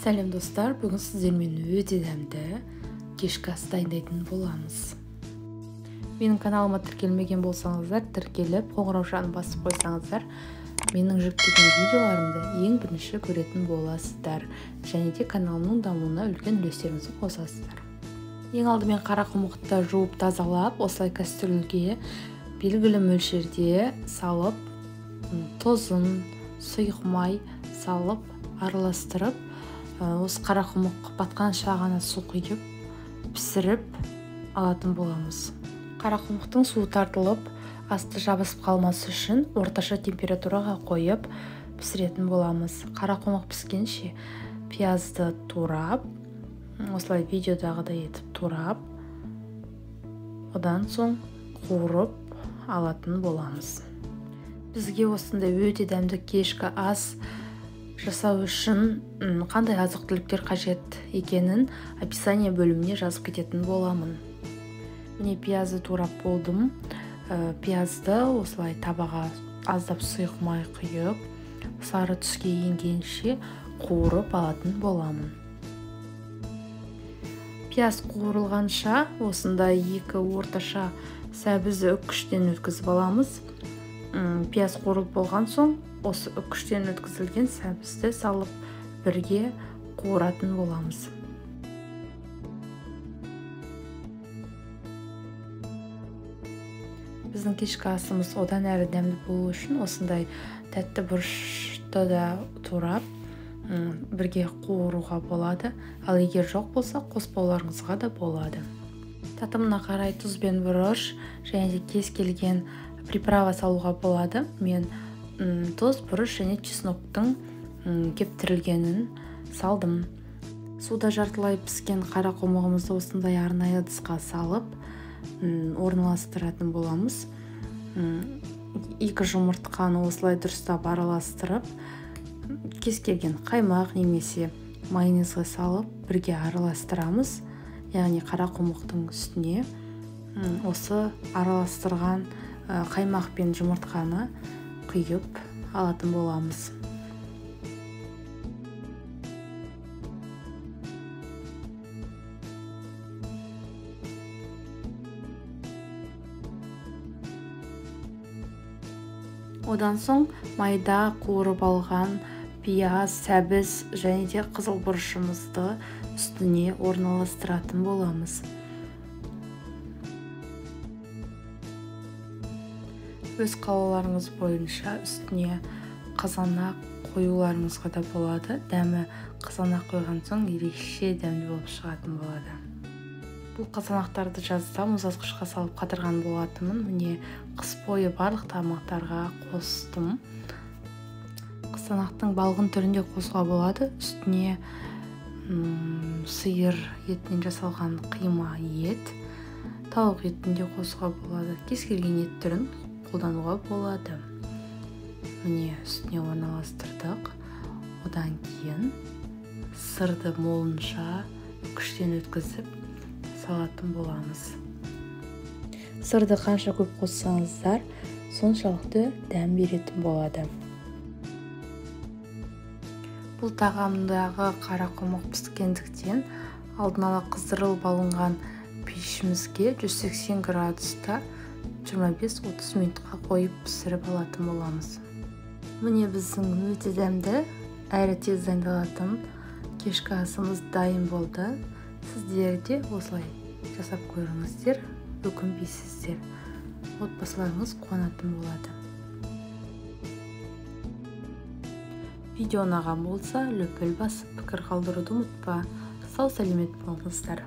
Сәлем достар, бүгін сіздермен өте дәмді кешкі ас дайындайтын боламыз. Менің каналыма тіркелмеген болсаңыздар, тіркеліп, қоңыраушаны басып қойсаңыздар, менің жүктеген видеоларымды ең бірінші көретін боласыздар, және де каналымның дамуына үлкен үлестеріңізді қосасыздар. Ең алдымен қарақұмықты жуып тазалап, осылай кастрюльге белгілі мөлшерде салып, тұзын, сұйық май салып, араластырып, осы қарақұмық батқанша ғана су құйып пісіріп алатын боламыз. Қарақұмықтың суы тартылып, асты жабысып қалмасы үшін орташа температураға қойып пісіретін боламыз. Қарақұмық піскенше пиязды турап, осылай видеодағыдай етіп турап, одан соң қуырып алатын боламыз. Бізге осындай өте дәмді кешкі ас жасау үшін қандай азық-түліктер қажет екенін описание бөліміне жазып кететін боламын. Міне пиязды турап болдым. Пиязды осылай табаға аздап сұйық май құйып, сары түске енгенше қуырып алатын боламын. Пияз қуырылғанша осындай екі орташа сәбізді үккіштен өткізіп аламыз. Пияз қуырылып болған соң, осы үккіштен өткізілген сәбізді салып бірге қуыратын боламыз. Біздің кешкі асымыз одан әрі дәмді болу үшін осындай тәтті бұрышты да турап бірге қуыруға болады. Ал егер жоқ болса, қоспауларыңызға да болады. Татымына қарай тұз бен бұрыш және де кез келген приправа салуға болады. Мен тұз, бұрыш және чесноктың кептірілгенін салдым. Суда жартылай піскен қарақұмығымызды осындай арнайы ыдысқа салып орналастыратын боламыз. Екі жұмыртқаны осылай дұрыстап араластырып, кез келген қаймақ немесе майонезге салып бірге араластырамыз. Яғни қарақұмықтың үстіне осы араластырған қаймақ пен жұмыртқаны құйып алатын боламыз. Одан соң майда қуырып алған пияз, сәбіз және де қызыл бұрышымызды үстіне орналастыратын боламыз. Өз қалауларыңыз бойынша үстіне қызанақ қоюларыңызға да болады. Дәмі қызанақ қойған соң ерекше дәмді болып шығатын болады. Бұл қызанақтарды жазда мұздатқышқа салып қатырған болатынмын. Міне қыс бойы барлық тамақтарға қостым. Қызанақтың балғын түрінде қосуға болады. Үстіне сиыр етінен жасалған қима ет, тауық етінде қосуға болады. Кез келген ет түрін қолдануға болады. Міне үстіне орналастырдық. Одан кейін сырды молынша үккіштен өткізіп салатын боламыз. Сырды қанша көп қоссаңыздар, соншалықты дәм беретін болады. Бұл тағамдағы қарақұмық піскендіктен алдын ала қыздырылып алынған пешімізге 180 градуста 25-30 минутқа қойып пісіріп алатын боламыз. Міне біздің өте дәмді әрі тез дайындалатын кешкі асымыз дайын болды. Сіздер де осылай жасап көріңіздер, өкінбейсіздер. Отбасыларыңыз қуанатын болады. Видео ұнаған болса, лүпіл басып пікір қалдыруды ұмытпа. Сау сәлемет болыңыздар.